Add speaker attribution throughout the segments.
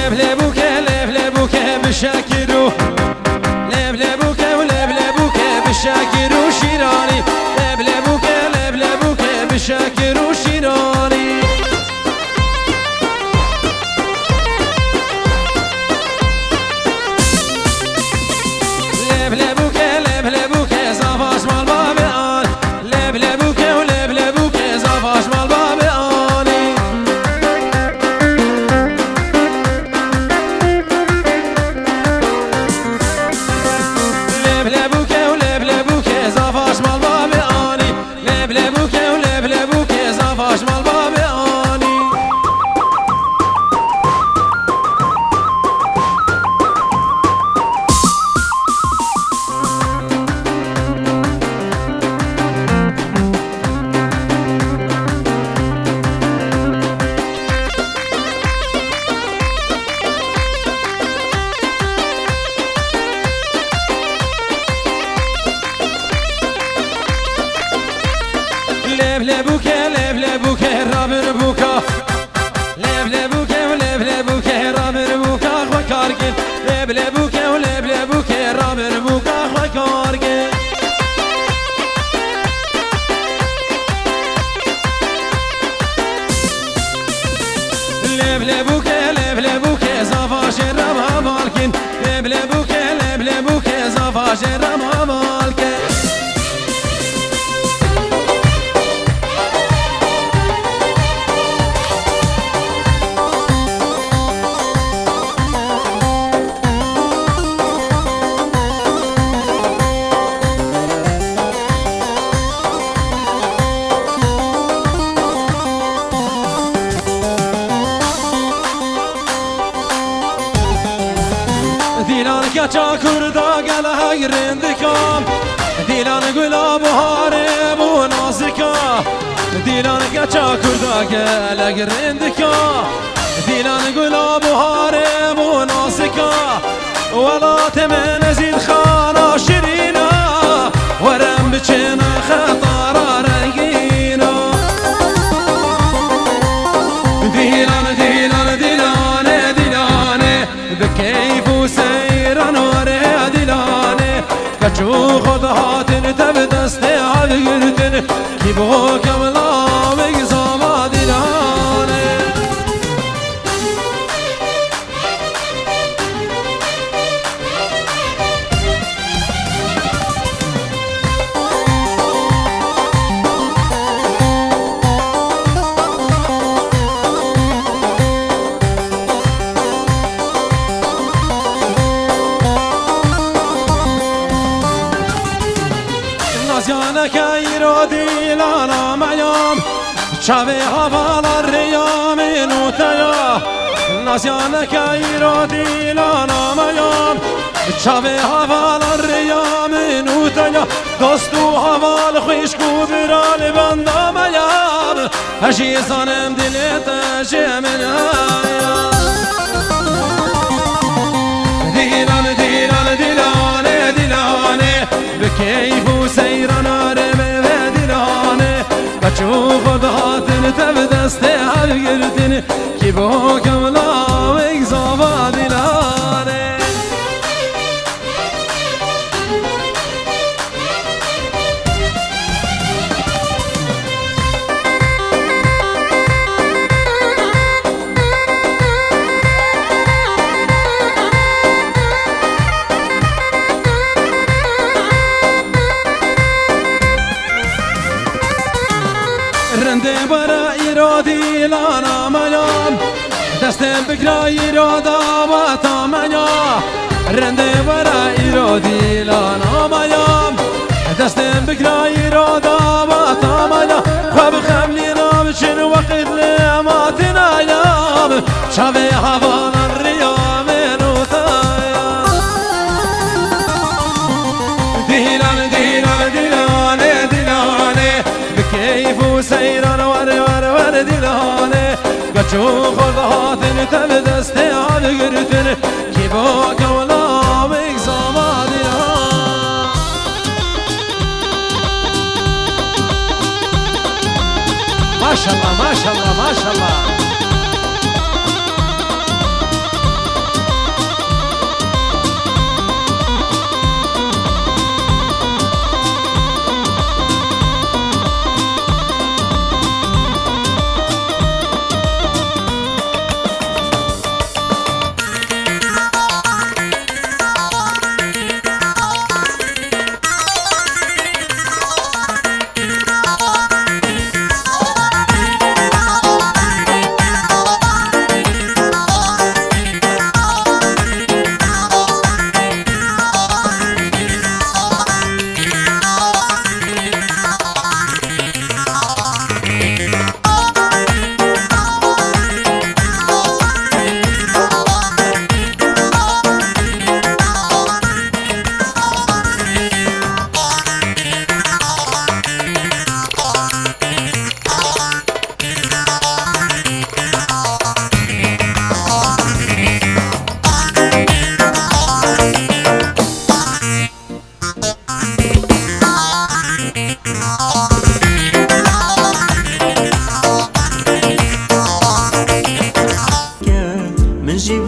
Speaker 1: لبلبوك بشاكرو لبلبوك بشاكرو شيراني لبلبوك بشاكرو شيراني لبلبوك زافاش مال بابي آن لبلبوك زافاش مال بابي آني لبلبوك زافاش مال بابي آني لبلبوك زافاش مال بابي آني لبلبوك رابر بوكا لبلبوك رابر بوكا خواكاركن لبلبوك رابر بوكا خواكاركن لبلبوك زافاش رمها مالكن لبلبوك زافاش رمها مالكن دیلان کچا کردا گل هگرندکام دیلان گلا بهاره بو نازکا دیلان کچا کردا گل هگرندکام دیلان گلا بهاره بو نازکا ولات من زید خانا شرینا ورم بچنا خطارا رنگینا دیلانه بکیف سيران ورا دلانه کچو خود هاتن تب دست هالگردن کی بو کملا مگزاما دلانه نازیانک ایرو دیلانا میام چاوی هوالار ریام نوتیا نازیانک ایرو دیلانا میام چاوی هوالار ریام نوتیا دوستو هوال خوشکو برال بندام میام هشی زنم دلت جمنایا دیلانه بکیف سيران رمي دلانه کچو خود هاتن تب دست هالگردن کی بو کملا مگزاما دلانه رنده برا ایرادی لانا میام دستم بگرا ایرادا و تا میام رنده برا ایرادی لانا میام دستم بگرا ایرادا و تا میام خواب خملی نام چن وقت لیمات نیام شوی هوان ریام نوتایا دیلانه بکیف سيران ور دلانه کچو خود هاتن تب دست هالگردن کی با کولا مگزاما دلانه ما شاء الله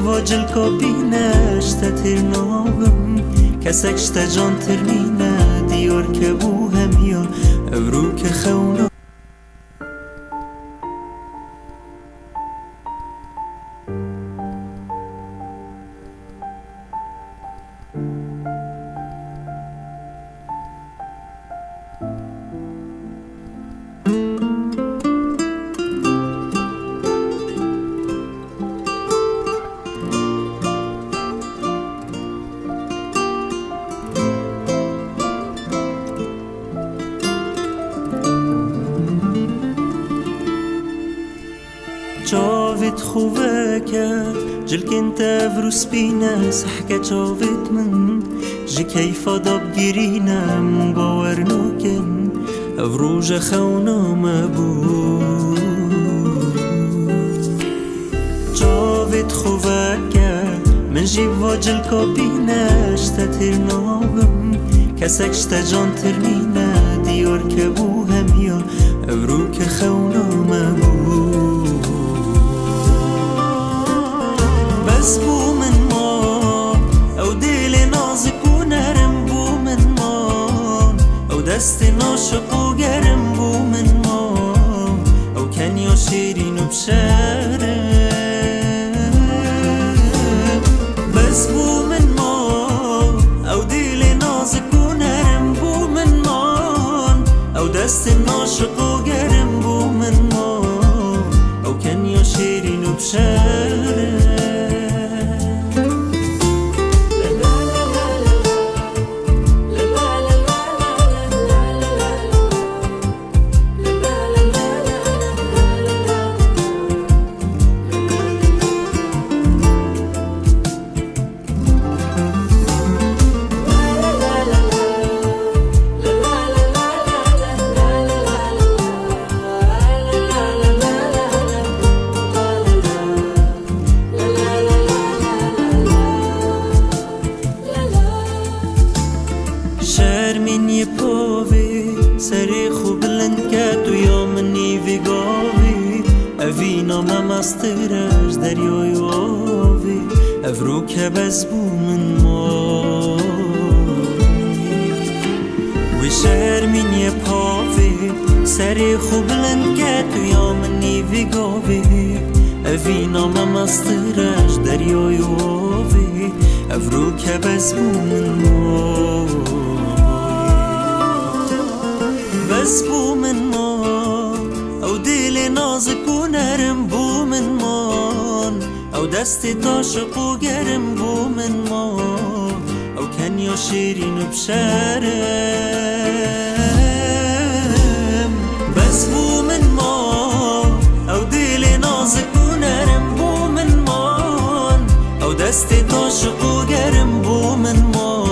Speaker 2: واجل کابینه شته تر نابم کسک شته جان ترمینه دیار که بو همیا ابرو که خونا جاوید خوبه که جلکن تفروس بینه سحکه جاوید من جی کیفا داب گیرینم باور نکن افروج خونام بود جاوید خوبه که من جی واجل کابینه شته تر نابم کسک شته جان ترمینه دیار که بو همیا افرو که خونام بود بس بو من ما او دل نازک و نرم بو من ما او دست ناشق و گرم بو من ما او کنیا شیرین و بشره بس بو من ما او دل نازک و نرم بو من ما او دست ناشق و گرم بو من ما او کنیا شیرین و بشره شرمینی پاوی سری خوب بلند کرد و یا منی ویگاوی اوینا ممسترش دریای آوی افرو که بز بو من ما وی شرمینی پاوی سری خوب بلند کرد و یا منی ویگاوی اوینا ممسترش دریای آوی افرو که بز بو من ما بس بو من ما او دل نازک و نرم بو من ما او دست عاشق و گرم بو من ما او کنیا شیرین و بشرم بس بو من ما او دل نازک و نرم بو من ما او دست عاشق و گرم بو من ما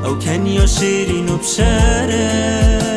Speaker 2: او کنیا شیرین و بشرم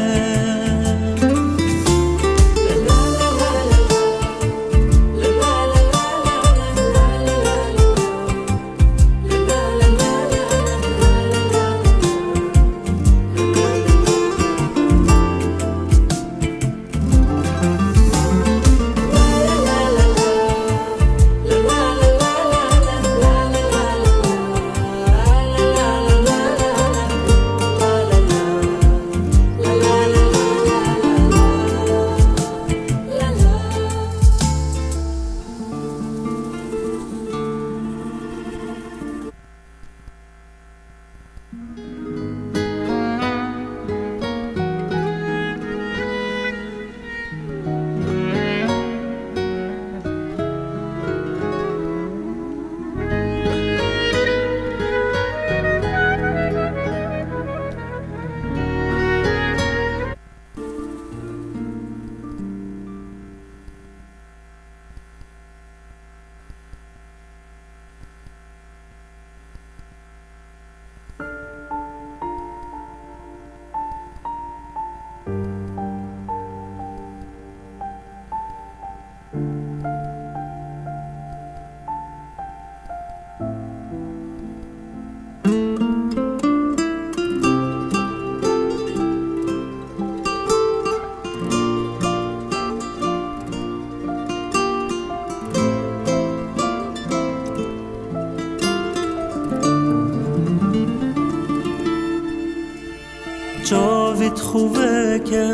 Speaker 2: جاوت خوبکه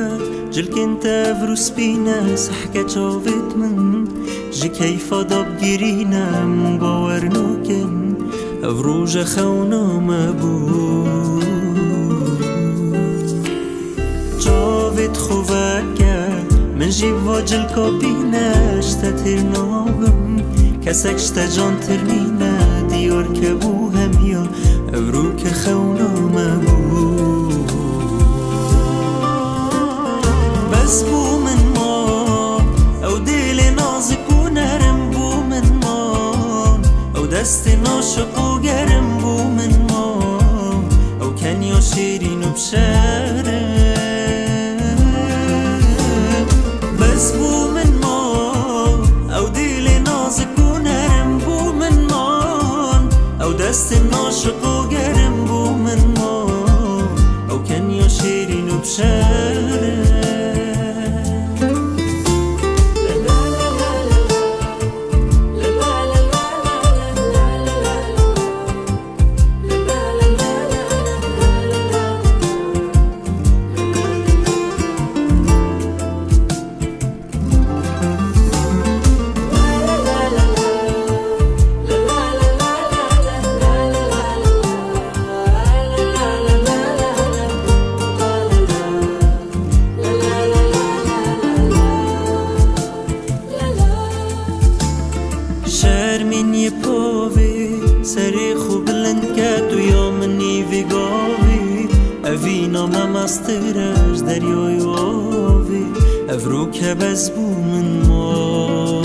Speaker 2: جل کنت فروس بینه سحکه جاوت من جی کیفا داب گیرینم باور نکن افروج خونام بود جاوت خوبکه من جی واجل کابینش تتر نابم کسک شتا جان ترمینه دیار که بو همیا افرو که خونام بود بس بو من ما او دل نازک و نرم بو من ما او دست ناشق و گرم بو من ما او کنیا شیرین و بشرم بس بو من ما او دل نازک و نرم بو من ما او دست ناشق و گرم بو من ما او کنیا شیرین و بشرم شرمینی پاوی سری خوب بلند کرد و یا منی ویگاوی اوینا ممسترش دریای آوی افرو که بز بو من ما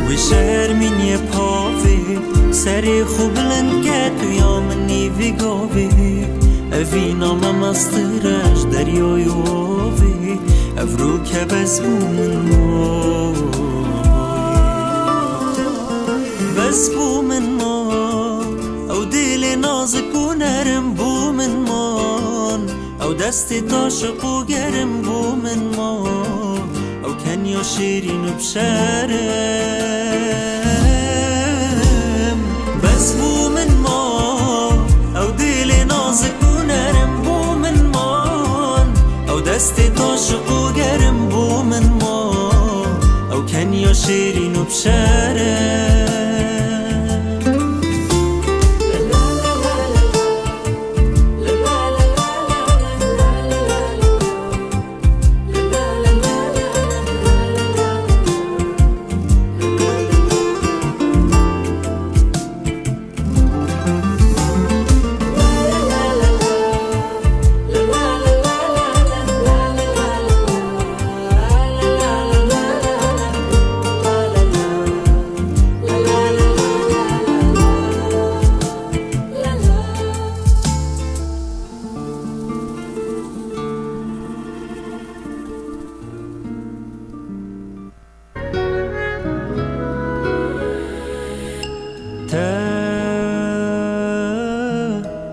Speaker 2: و شرمینی پاوی سری خوب بلند کرد و یا منی ویگاوی اوینا ممسترش دریای آوی افرو که بز بو من ما بس بو من ما او دل نازک و نرم بو من ما او دست تاشق و گرم بو من ما او کنیا شیرین و بشرم بس بو من ما او دل نازک و نرم بو من ما او دست تاشق و گرم بو من ما او کنیا شیرین و بشرم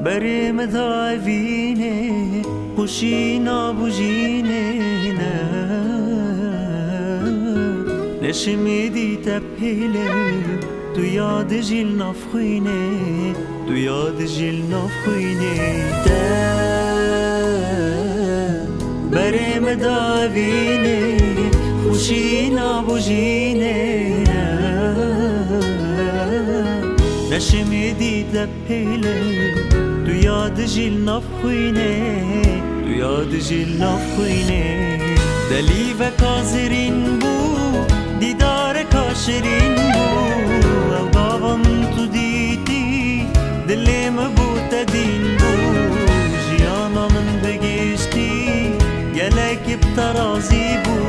Speaker 2: بریم دایوینه خوشینا بوجینه نه نشمیدی تپیله تو یاد جیل نفخوینه تو یاد جیل نفخوینه بریم دایوینه خوشینا بوجینه نشمیدی تپیله تو یاد جیل نفخوینه تو یاد جیل نفخوینه دلی و کازرین بو دیدار کاشرین بو او گاوم تو دیدی دلیم بو تدین بو جیانا من بگشتی گلک بترازی بو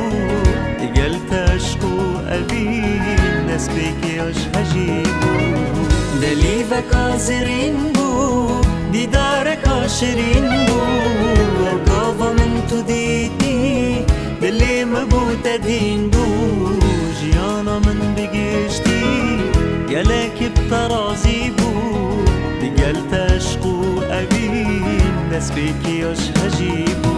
Speaker 2: گل تشکو اوین نسبی اش هجی بو دلی و کازرین بو دیدار کاشرین بو گاوا من تو دیدی دلیم بو تدین بو جیانا من بگشتی گلک بترازی بو دیگل تشقو اوین نسبی کیاش هجی بو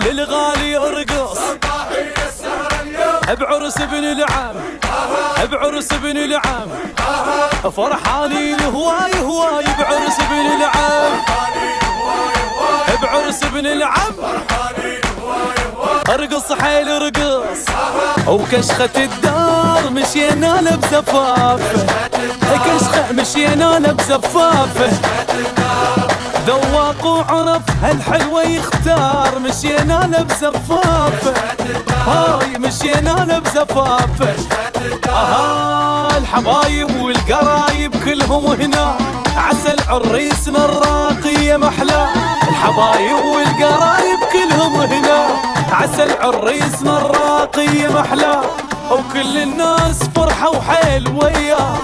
Speaker 1: للغالي ارقص بعرس ابن العم بعرس ابن العم فرحانين هواي هواي بعرس ابن العم بعرس ابن العم ارقص حيل ارقص وكشخة الدار مشينا له بزفافه كشخة مشينا له بزفافه ذواق وعرف هالحلوة يختار مشينا له بزفافه هاي مشينا له بزفافه الحبايب والقرايب كلهم هنا عسل عريسنا الراقية محلى الحبايب والقرايب كلهم هنا عسل عريسنا الراقية محلى وكل الناس فرحة وحيل وياه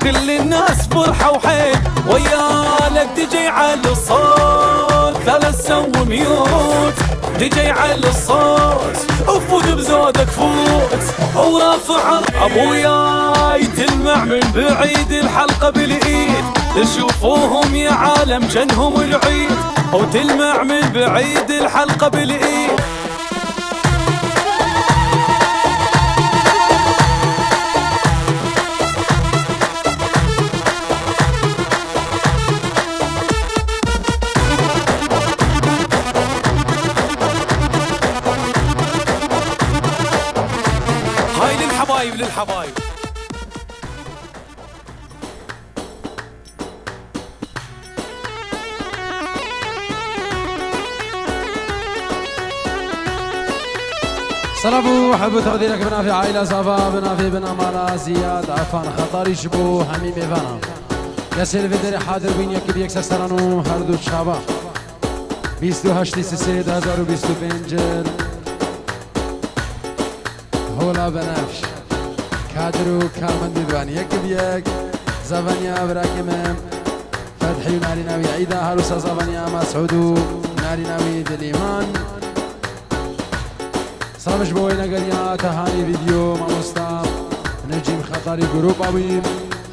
Speaker 1: كل الناس فرحة وحيل وياه لك دجي على الصوت 3 سو ميوت دجي على الصوت وفوت بزودك فوت ورافع ابوياي تلمع من بعيد الحلقة بالايد تشوفوهم يا عالم جنهم العيد وتلمع من بعيد الحلقة بالايد هاي للحبايب للحبايب
Speaker 3: صلبو حبو تقديرك بنا في عائلة صفا بنا في بنا مالا زياد عفان خطاري شبو همي ميفانا كسل فيدري حاضر بين يكي بيكسر سرانو هردو شابا 28 سي 2025 هولا بنفش كادرو كارمن ديواني يكي بيك زفانيا براكمم فتحي ناري ناوي عيدا هروسا زفانيا مسعودو ناري ناوي دليمان سلامش بوي نگریا تهانی ویدیو ماموستا نجیم خطاری گروپ آویم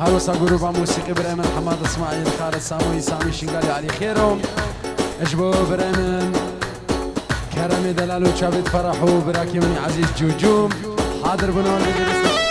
Speaker 3: هروسا گروپ موسیقی برایمن حماد اسماعیل خالد ساموی سامی شنگالی علی خیرم اجبو برایمن کرم دلالو چابت فرحو براکی منی عزیز جوجوم حاضر بنان بگیرست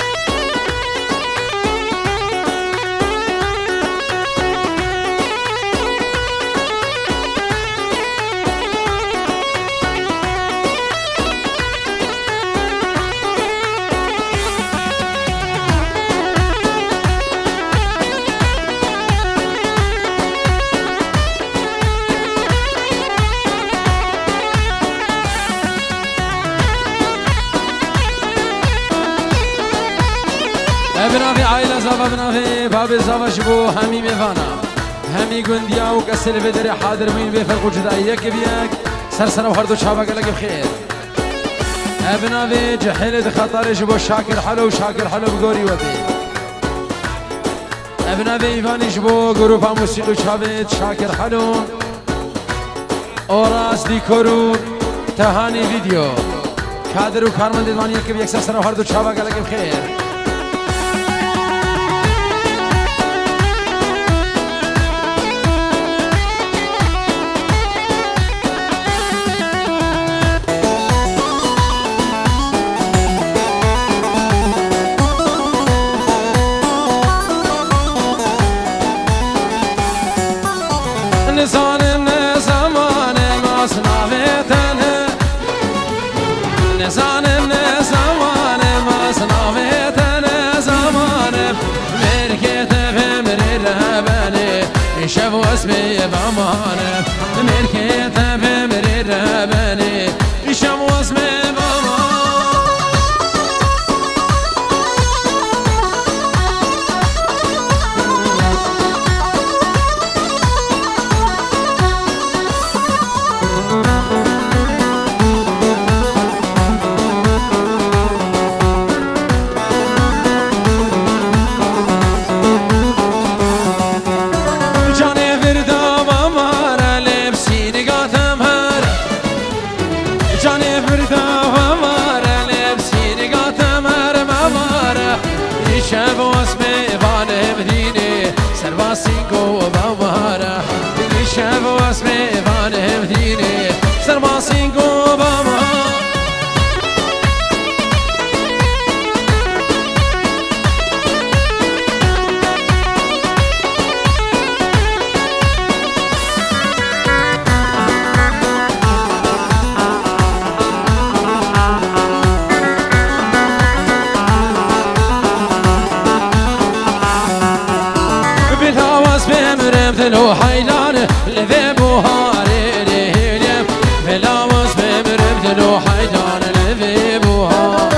Speaker 3: بنافي عائلة زافا بنافي باب زافا شبو همي ميفانا همي قنديا وكسل بدري حاضر مين بفرق جدائيك بيك سرسنا وهردو شابا قلق بخير بنافي جحيلة خطر شبو شاكر حلو شاكر حلو بقوري وبي بنافي ايفاني شبو جروبا موسيقى شابت شاكر حلو اوراس ديكورو تهاني فيديو كادر وكارمن ديواني بيك سرسنا وهردو شابا قلق بخير شافوا اسمي بامانه ملكيت بمري رباني شافوا اسمي دلو حيدان لذي بوهاري ليلم بلا وصف برب دلو حيدان لذي بوهار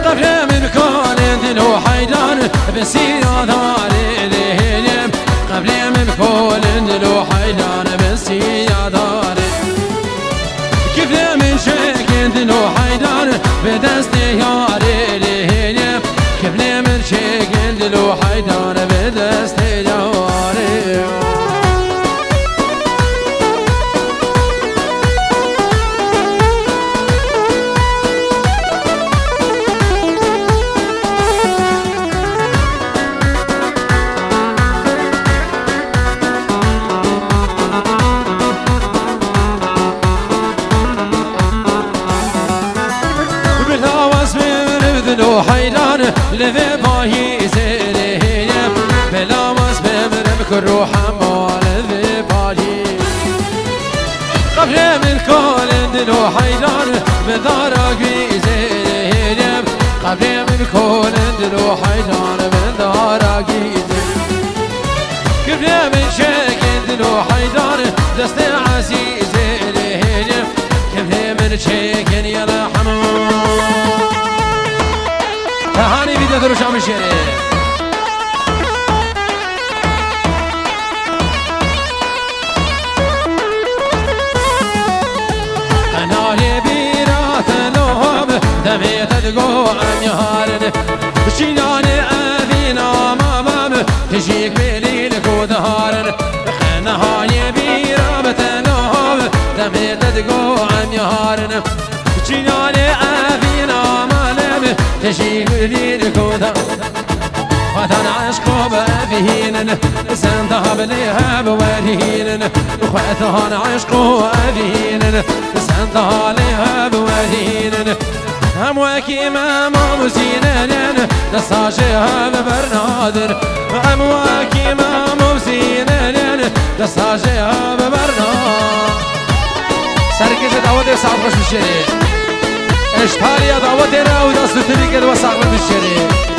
Speaker 3: قبل من كون دلو حيدان بسيرة داري ليلم قبل من كون دلو حيدان بسيرة داري كيف من شك دلو حيدان بدستي ياري ليلم كيف من شك دلو حيدان بدستي ياري دلو حيدان لذي باهي زيريم بلا وصف برب كرو حمال ذي باهي قبل من كل دلو حيدان بدارك زيريم قبل من كل دلو حيدان بدارك قبل من شك دلو حيدان دست عزيز زيريم قبل من شك يلا حمال هاني فيديو دروش عم الشيري أنا لبيرات نوم دمي تدقو عم يهارن شيلاني أذينا مامام تجيك بليلك ودهارن أنا هاني بيرات نوم دمي تدقو عم يهارن شيلاني أذينا مامام تجيك بليلك ودهارن وطن عشقو بأذهينن سنتها بليها بوالهينن وطن عشقو بأذهينن سنتها ليها بوالهينن أمواكي ما مبسينن دستاشيها ببرنادر أمواكي ما مبسينن دستاشيها ببرنادر سركز دعوة سعب خوش بشري اشتاليا دعوة راو دستو تبيك وسعب بشري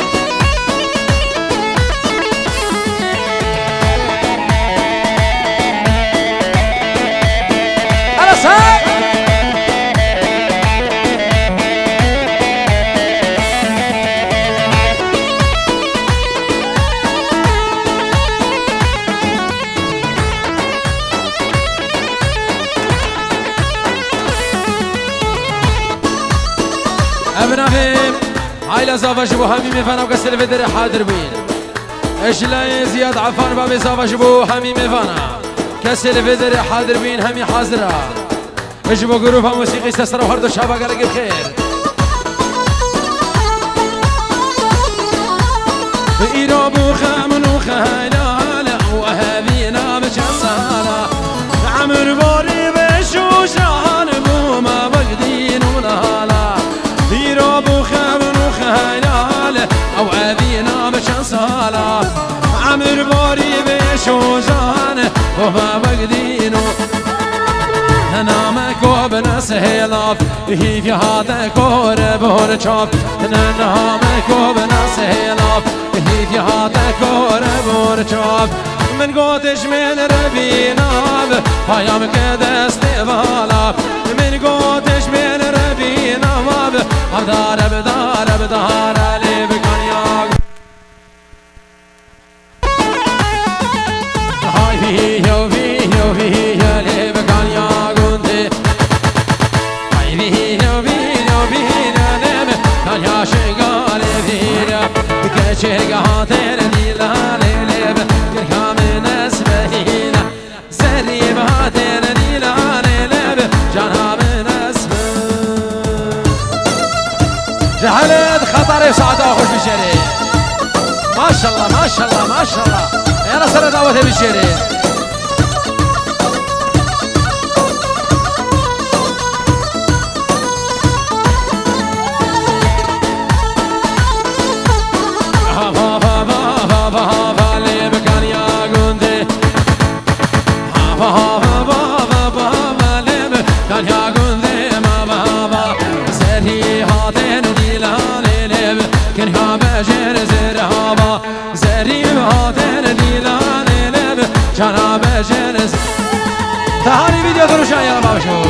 Speaker 3: ابنافهم عائلة زافا شبو هميمي فانا وكسر في در حاضر بين ايش لا زياد عفان بابي زافا شبو هميمي فانا كسر في در حاضر بين همي حاضرة ايش بو جروب موسيقى استسروا هردو شابا قالك بخير إيرابو خامن وخيالا وهابينا بشمسالا عمر بوري بشوشان بو ما بقدين ونهالا إيرابو خامن وخيالا وهابينا بشمسالا عمر بوري بشوشان وما بقدين نامكو بنسهلاف هي في هذا كورب ورشاف نامكو بنسهلاف هي في هذا كورب ورشاف من قوتش من ربينا هيام كده استقبالا من قوتش من ربينا بدار بدار بدار علي بكنياك هاي فيه وفيه وفيه علي بكنياك شيء هاتين ديلا ليلب كركام نسبهين زريب هاتين ديلا ليلب جانها من اسمه جهلت خطر سعد اخوش بشري ما شاء الله ما شاء الله ما شاء الله يا نصر دعوته بشري زريب هاتين ديلان لب بجنس تهاني فيديو تروشان يلا بابا شو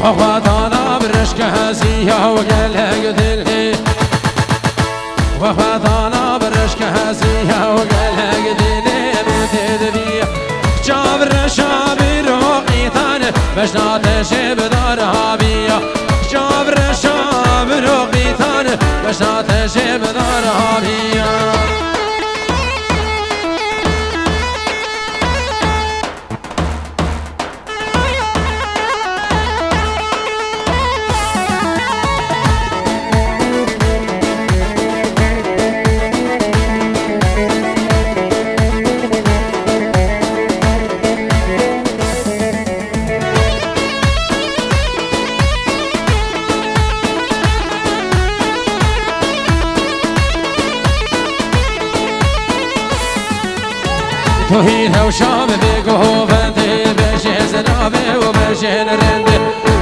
Speaker 3: وفاتانا برشك هزية وقالها قدري وفاتانا برشك هزية وقالها قدري بتدبي جابر شابي روقي ثاني باش نعطيش بدارها بيا جابر شابي روقي ثاني باش نعطيش بدارها بيا توهينها وشاب بيقو فندي بشي زرابي وبشي نرندي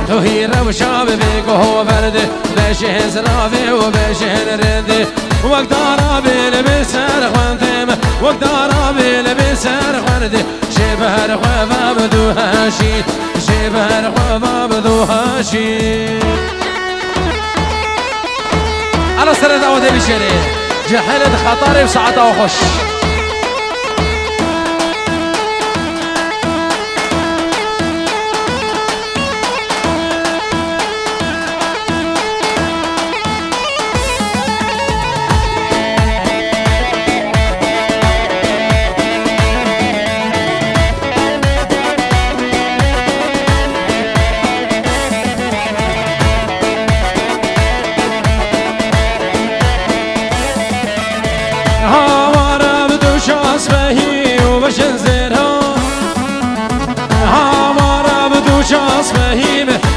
Speaker 3: توهينها وشاب بيقو فندي بشي زرابي وبشي نرندي وقدر بالبسر خوانتم وقدر بالبسر خوانتي شبهر خواب بدوهاشي شبهر خواب بدوهاشي أنا سرد أودي بشري جحلت خطري وساعتها وخش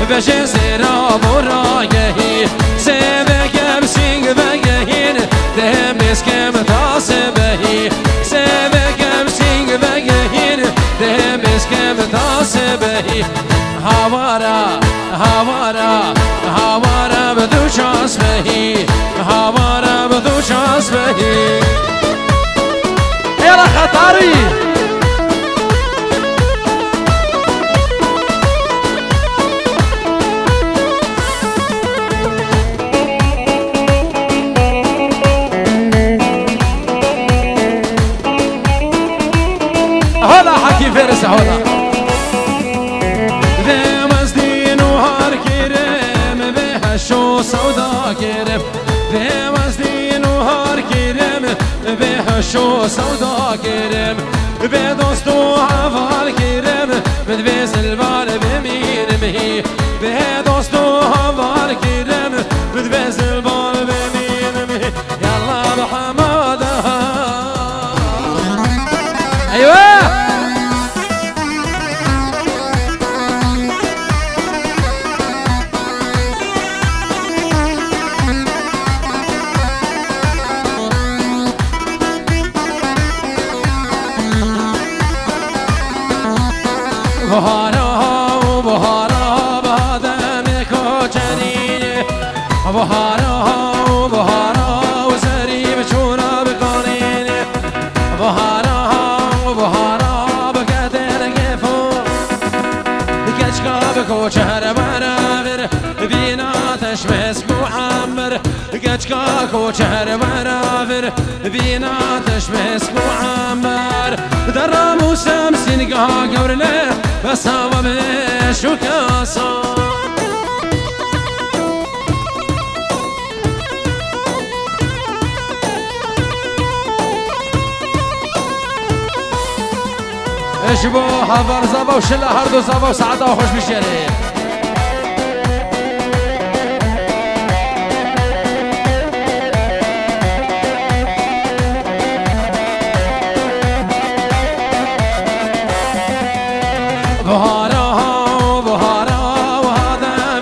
Speaker 3: بشن زیرا براگهی سبکم سینگ بگهین دهم اسکم تاس بهی سبکم سینگ بگهین دهم اسکم تاس بهی هوارا هوارا هوارا بدو شاس بهی هوارا بدو شاس بهی يلا خطاري فارس هولا ذا مزدين وهار كريم بها شو سودا كريم ذا مزدين وهار كريم بها شو سودا كريم بدوستو عفال كريم بدبيز البال بمين مهي بدوستو عفال كريم بدبيز البال بمين مهي يلا بحمادها ايوه بهارا بهارا بادم کوچنینه بهارا بهارا وزریم چورا بقانینه بهارا بهارا بقدر گفو گچکا بکوچهر برابر بیناتش مسکو عمر گچکا کوچهر برابر بیناتش مسکو عمر در موسم سینگاه گورله بس هوا بشو کاسا اشبو حفر زبا وشلا هر دو زبا وسعدا وخوش بشيري بهارا بهارا وهذا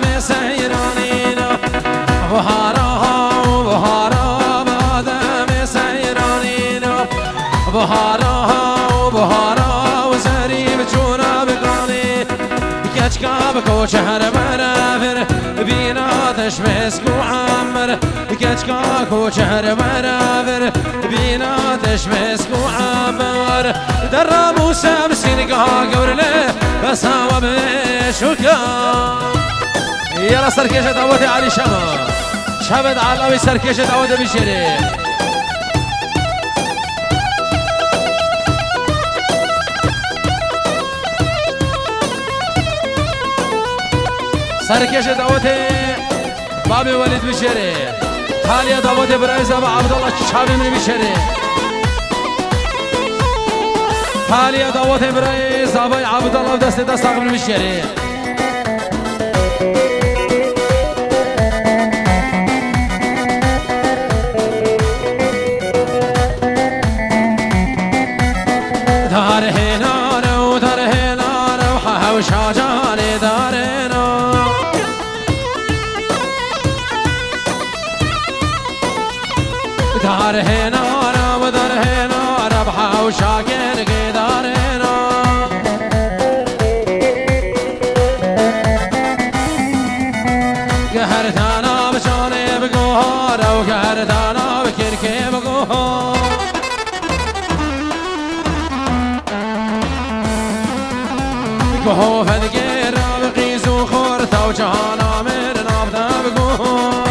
Speaker 3: بكو شهر منافر بيناتش مسك وعمر كتكاكو شهر منافر بيناتش مسك وعمر درب وسامسين قاقور له بس هوا بشوكا يلا سركيشة دعوتي علي شما شبد علاوي سركيشة دعوتي بشري سركيشة دعوتي بابي وليد بشري حاليا دعوتي برئيس أبا عبد الله شابي من بشري حاليا دعوتي برئيس أبا عبد الله دست من بشري دار هنا ودار هنا وحوش عجالي دارنا دار هنا ودار هنا ربحة وشاكين دارنا قهرت أنا بشاني بقهار وقهرت أنا بكركي بقهار قهو فذكير بقيس وخورته وجهانا من نابته بقهار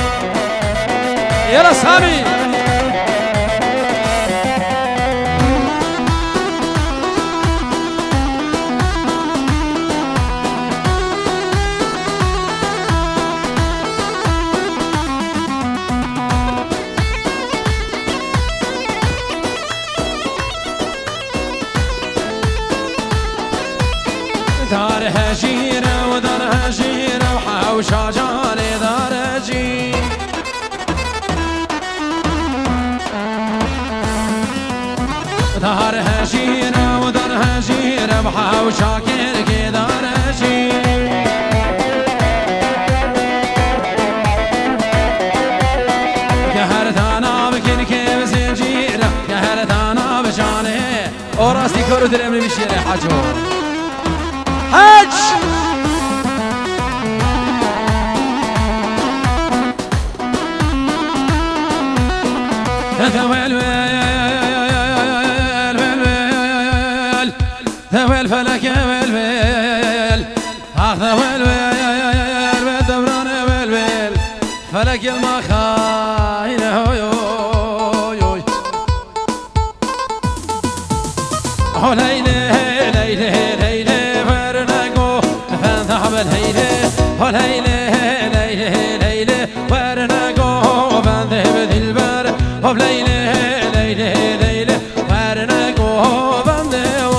Speaker 3: يلا سامي دار هجيرة ودار هجيرة وحوش عجالي دار هجيرة دار هجيرة ودار هجيرة وحوش عكيرك دار هجيرة قهرت أنا بكيرك بزنجيرة قهرت أنا بجاني وراسي كورو درمي بشيري حجو حج ثويل ثويل فلك ويل ثويل دبران ويل فلك المخاين هو ليلي ليلي ليلي فرنقو فانذهب الهيلي هو ليلي ليلي ليلي فرنقو فانذهب البر هو ليلي ليلي ليلي فرنقو فانذهب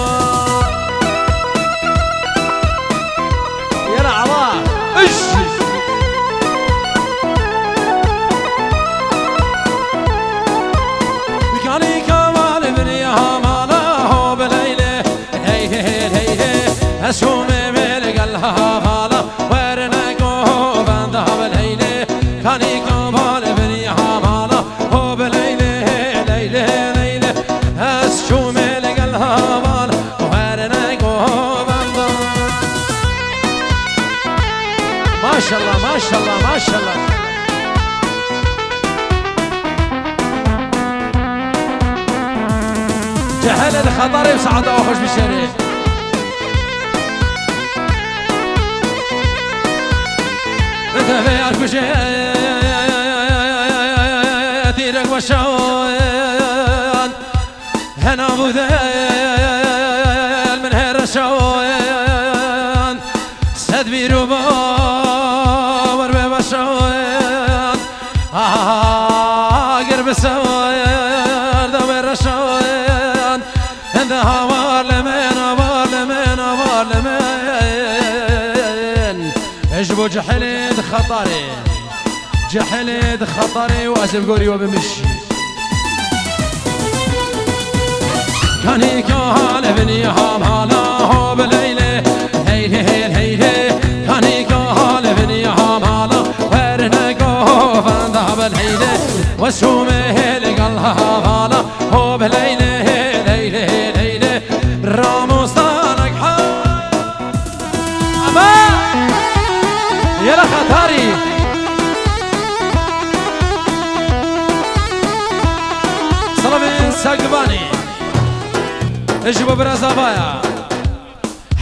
Speaker 3: يلا عضاء اش كاني كمال بني هماله بليلي ليلي ليلي اسومي ملقلها فالا ورنقو فانذهب الهيلي كاني كمال بني هماله بليلي ليلي ليلي اسومي ملقلها فالا ورنقو فانذهب ما شاء الله ما شاء الله ما شاء الله جهل الخطر وسعد وخش بالشريف انت في الكشي تيرك وشوان هنا ابو ذيل من هير شوان سدبير وبار بشوان قرب سوان دبر شوان انت هوار لمن هوار لمن هوار لمن اجبو جحلد خطري جحلد خطري واسف قوري وبمشي كاني كهال ابني هام هالا بليلي هيلي هيل هيلي كاني كهال ابني هام هالا ورنقو فانذهب الهيلي وسومي هيلي قالها هالا هو بليلي ليلي ليلي راموس طارق حال أمان اجيبوا برازافايا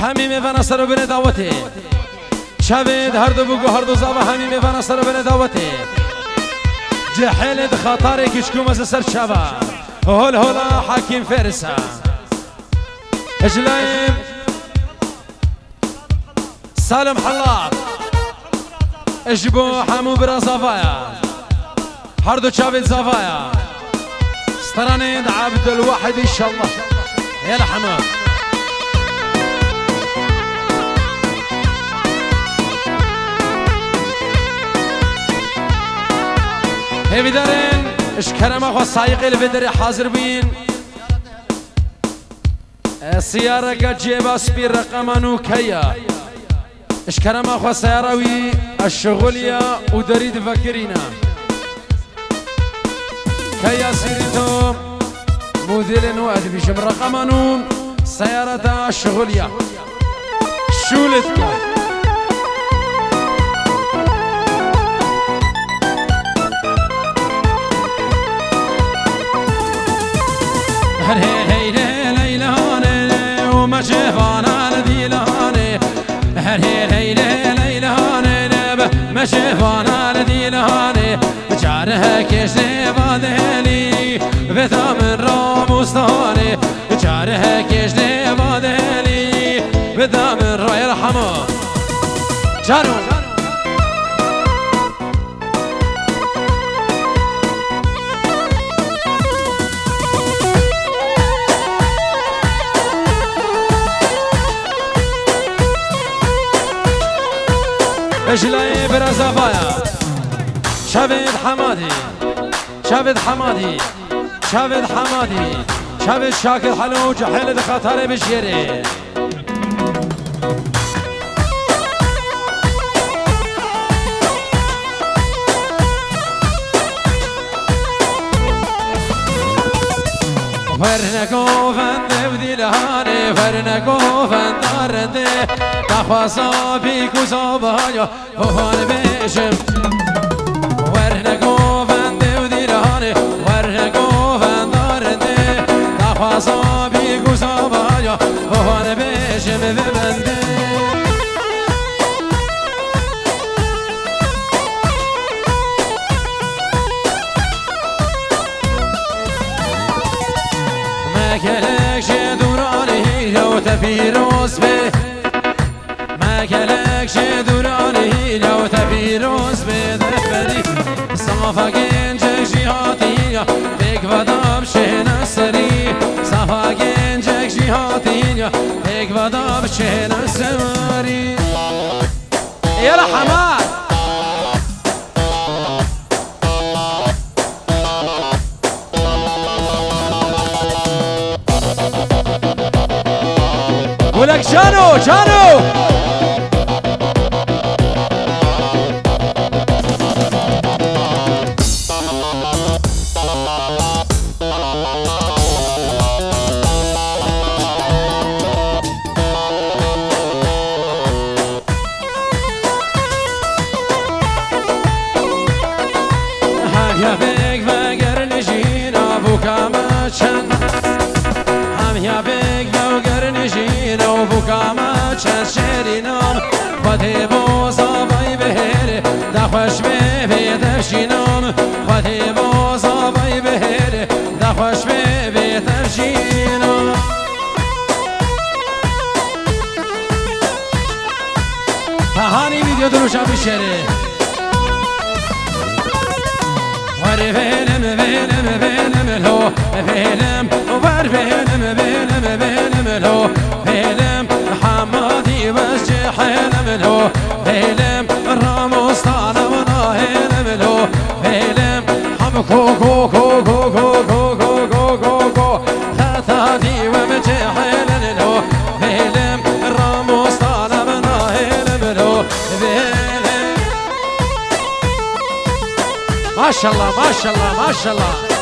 Speaker 3: همي ميفانا سر بن دعوتي شافيد هردو بوغو هردو زابا همي ميفانا سر بن دعوتي جحيلد خطاري كشكو مز سر شابا هول هولا حكيم فارسا اجلايم سالم حلاط اجيبوا حمو برازافايا هردو شافيد زافايا استرانيد عبد الواحد ان شاء الله يلا حماد هي بدارين اش كرم اخو السايق اللي بدري حاضر بين السيارة قد جيبها سبير رقمانو كيا اش كرم اخو السياروي الشغولية ودريد فكرينا كيا سيرتو موديل واد بيشم رقمانو سيارة الشغولية شولتكم هرهي هيلي ليلاني وما شفانا لديلاني هرهي هيلي ليلاني ما شفانا لديلاني جارها كشني بادهلي بثام الراموستاني جارها كشني بادهلي بثام الرا يرحمه جارو اجلاي برازافايا شافيد حمادي شافيد حمادي شافيد حمادي شافيد شاكر حلو جحيل خطر بشيري فرنكو فند بديلاني فرنكو فندارندي تخوصا بيكو صبايا فهان بيشم فرنكو فند بديلاني فرنكو فندارندي تخوصا بيكو صبايا فهان بيشم ببندي كلك شدوراني لو تفيروس به ما كلك شدوراني لو تفيروس به دفدي صافا جنجك جهاتية بك وداب شهن السري صافا جنجك جهاتية بك وداب شهن السري يلا حماد ولك جانو جانو يا بيك فقر نجين ابوك ماشن هم يا بيك فقر نجين ابوك ماشن شيرينام خدي بوزا باي بهير دخوش بي دفشينام خدي بوزا باي بهير دخوش بي دفشينام هاني فيديو دروش بشري وري فيلم فيلم فيلم لو فيلم ور فيلم فيلم فيلم لو فيلم حمادي وجه حلم لو فيلم راموس طالع وناهلم لو فيلم حم كو كو كو كو كو كو كو كو كو كو ثاتي وجه حلم لو فيلم راموس طالع وناهلم لو فيلم ما شاء الله ما شاء الله ما شاء الله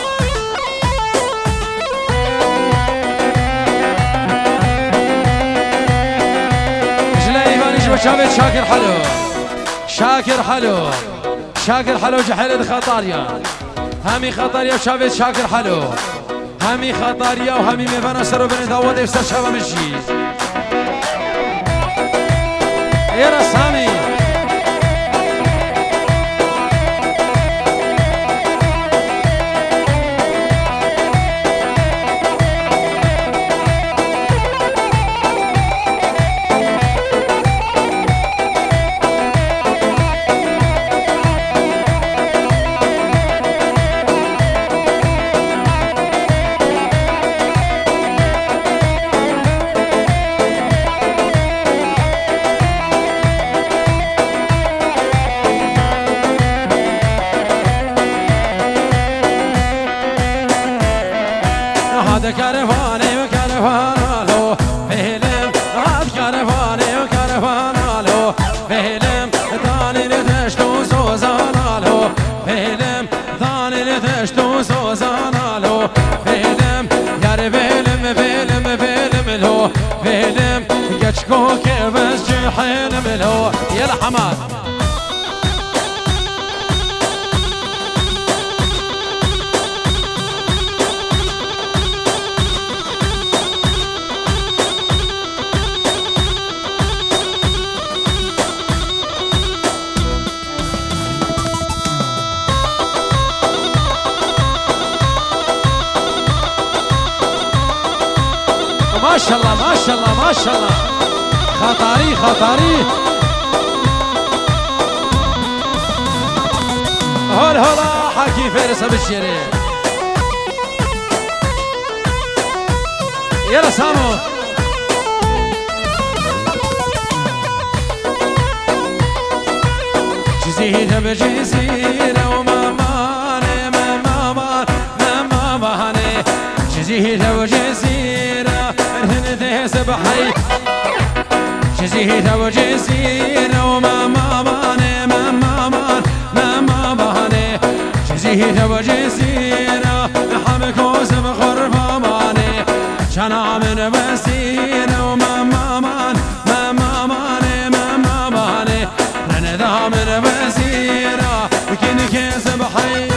Speaker 3: شافيد شاكر حلو شاكر حلو شاكر حلو جحيلة خطاريا همي خطاريا شافيد شاكر حلو همي خطاريا وهمي ميفانا سرو بني داود افسر شبا مشي يا رسامي هذا كرفاني وكرفانالو فهلم هذا كرفاني وكرفانالو فهلم ثاني لتشتو سوزانالو فهلم ثاني لتشتو سوزانالو فهلم يا فهلم فهلم فهلم له فهلم كشكو كبس جحيلم له يلا حماد ما شاء الله ما شاء الله ما شاء الله خطاري خطاري هول هولا حكي فارس بالشيري يلا سامو جزيرة بجزيرة وما ماني ما ماني جزيرة وجزيرة سبحي جزيرة وجزيرة وما ماني ما ماني جزيرة وجزيرة حمكو سبخر فماني جنا من بسيرة وما ماني رنذا من بسيرة كنك سبحي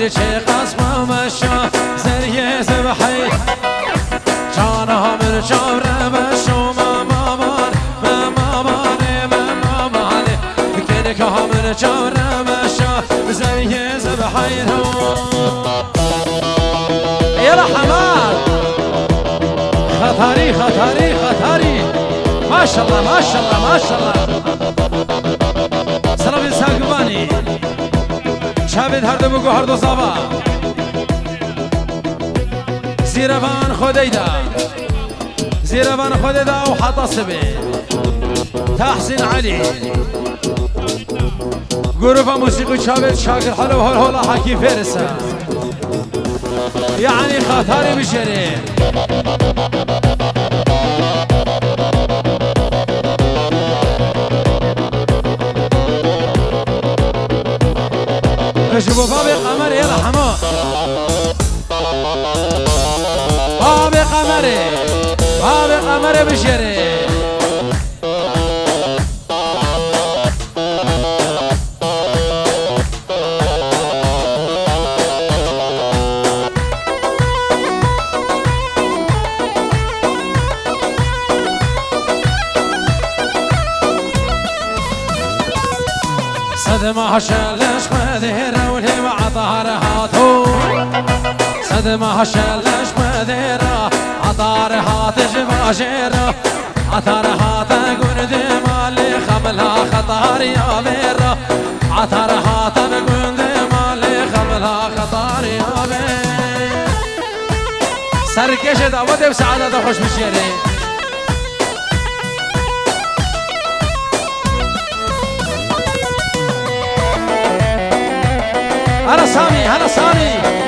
Speaker 3: چه قسم مشا زریه سبحی جانا من جابر بشو مامان کنک من جابر بشا زریه سبحی يلا حماد خطاري خطاري خطاري ما شاء الله ما شاء الله ما شاء الله سلام الساقباني شابد هر دو بگو هر دو صابا زیروان خودیدا زیروان خودیدا و حطاسبه تحسین علی گروه موسیقی شابد شاکر حلو هل هلا حکی فارسه يعني خطاري بشري شوفوا بابي قمر يلا حمو بابي قمر بشري صدمة هشلش مديرة والهي مع ظهرها طول صدمة هشلش مديرة عطارها تجمع جيرة عطارها تقول دمالي خملها خطار يا بيرة عطارها تقول دمالي خملها خطار يا بيرة سركش دعوة وسعادة خوش بشيري هلا سامي هلا سامي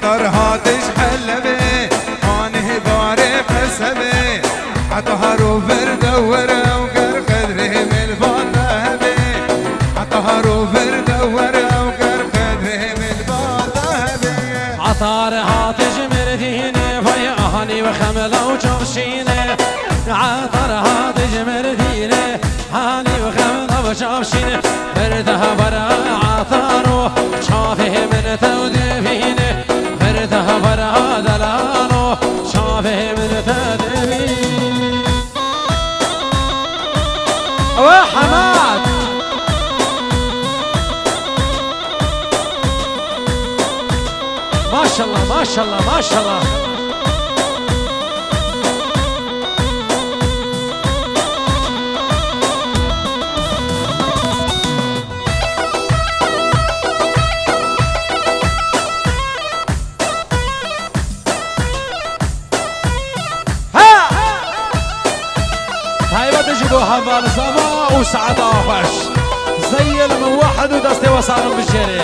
Speaker 4: عطر هاتش حلبي هاني باري قسبي عطهر وفردوره وقر قدره من فضهبي عطهر وفردوره وقر قدره من فضهبي
Speaker 3: عطار هاتش مرديني في أهني وخملة وجبشيني عطر هاتش مرديني هاني وخملة وجبشيني فردها برا عطارو شافه من تودفيني فردها برا دلالو شافه من تودفيني وحماد ما شاء الله ما شاء الله ما شاء الله حفال صبا وسعد آخش زي الموحد ودستي وصاغم بالجري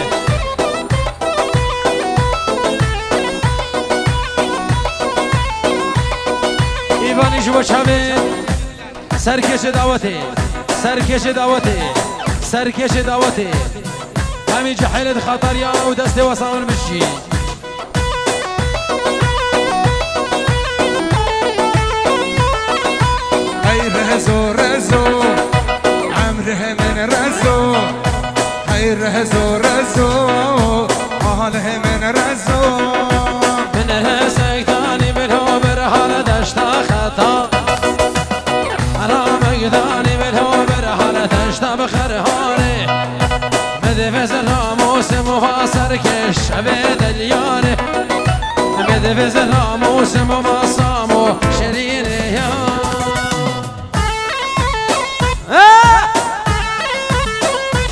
Speaker 3: إيفاني شبو شامين سركش دعوتي سركش دعوتي سركش دعوتي همي جحيلة خطر يا ودستي وصاغم بالجري
Speaker 4: رزو رزو عمره من رزو هاي رزو رزو ماله من رزو
Speaker 3: من هسك ثاني بالهو برهالة دشتا خطا رامك ثاني بالهو برهالة دشتا بخرهاني مدفز الهاموس مفاصر كش عبيد الياني مدفز الهاموس مفاصامو شريني يا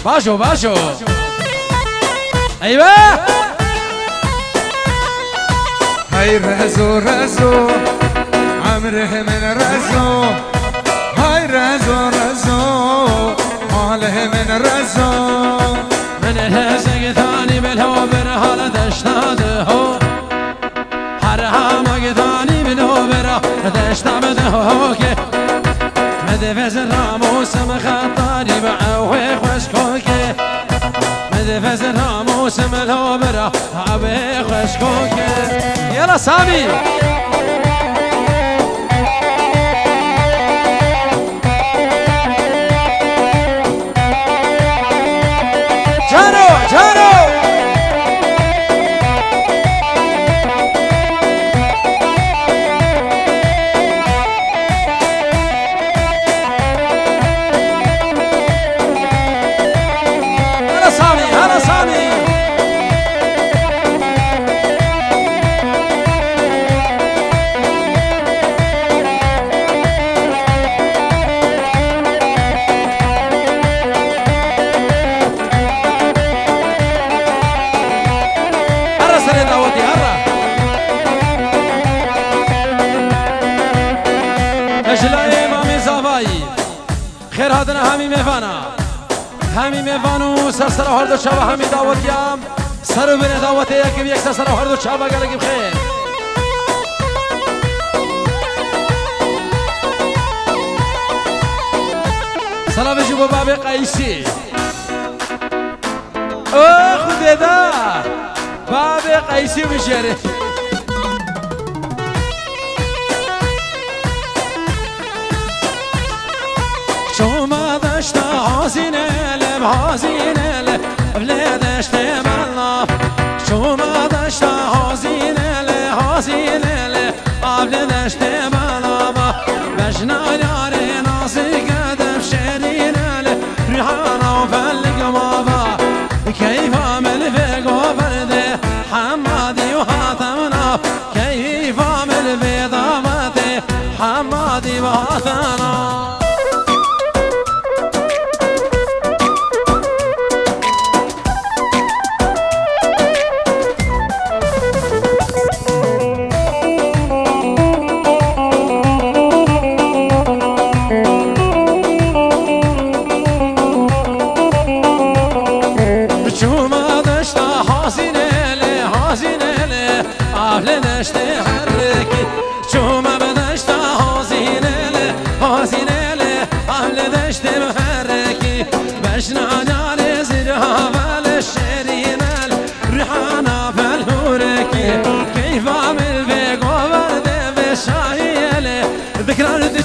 Speaker 3: باشو باشو ايوه
Speaker 4: هاي رزو رزو عمره من رزو هاي رزو رزو ماله من رزو
Speaker 3: من الهزق ثاني بالهو برهالة دشتاده حرهامك ثاني بالهو برهالة دشتاده مدفز الراموس مخطاري بعوي خشكوكي مدفز الراموس ملهوبرة عبي خشكوكي يلا سامي جانو جانو خير هادنا همي ميفانا همي ميفانو سر هردو شبا همي دعوتيام سر بين دعوتي يكب يك سر هردو شبا قالك بخير سلام جيبو بابي قيسي خدي دا بابي قيسي بشيري شو ما دشت حزينة لب حزينة لب بلا دشت بالله شو ما دشت حزينة لب حزينة لب بلا دشت بالله بجنا ياري ناصي قدم شيرين لب ريحانة وفلق مابا كيف عمل في قبرده حمادي وهاتمنا كيف عمل في ضمتي حمادي وهاتمنا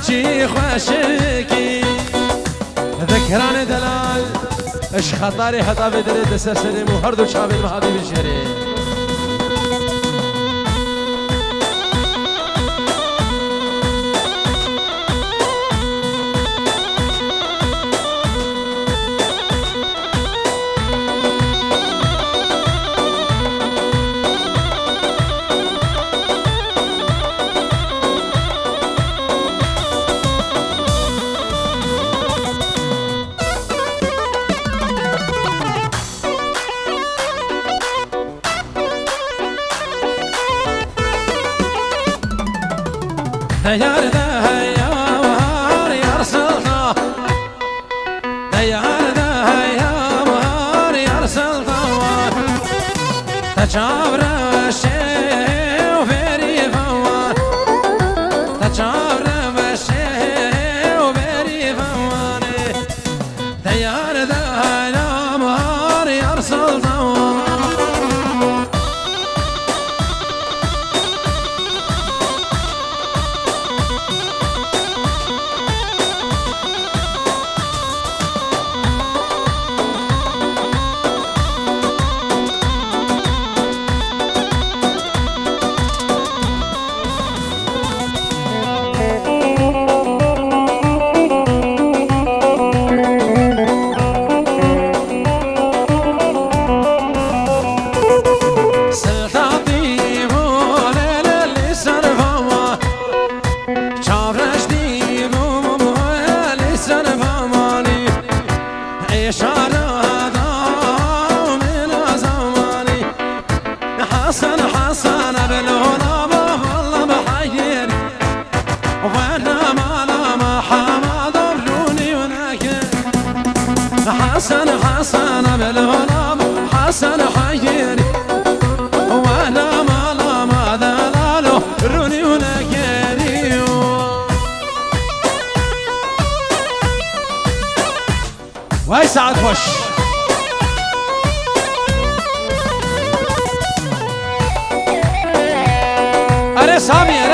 Speaker 3: چی خوشکی ذکران دلال اش خطاری حتا بدره دست سریم و هر دو چابین مهادی بشری ديار دهيا وهار يرسلها ديار دهيا وهار يرسلها تجابر الشيء وفيري فوار تجابر الشيء وفيري فوار ديار دهيا وهار يرسلها حسن حسن بالهنا والله محير وانا ما حمد بروني وناكر حسن حسن بالهنا حسن حير وانا ما دلاله روني وناكر واي سعد خوش سامي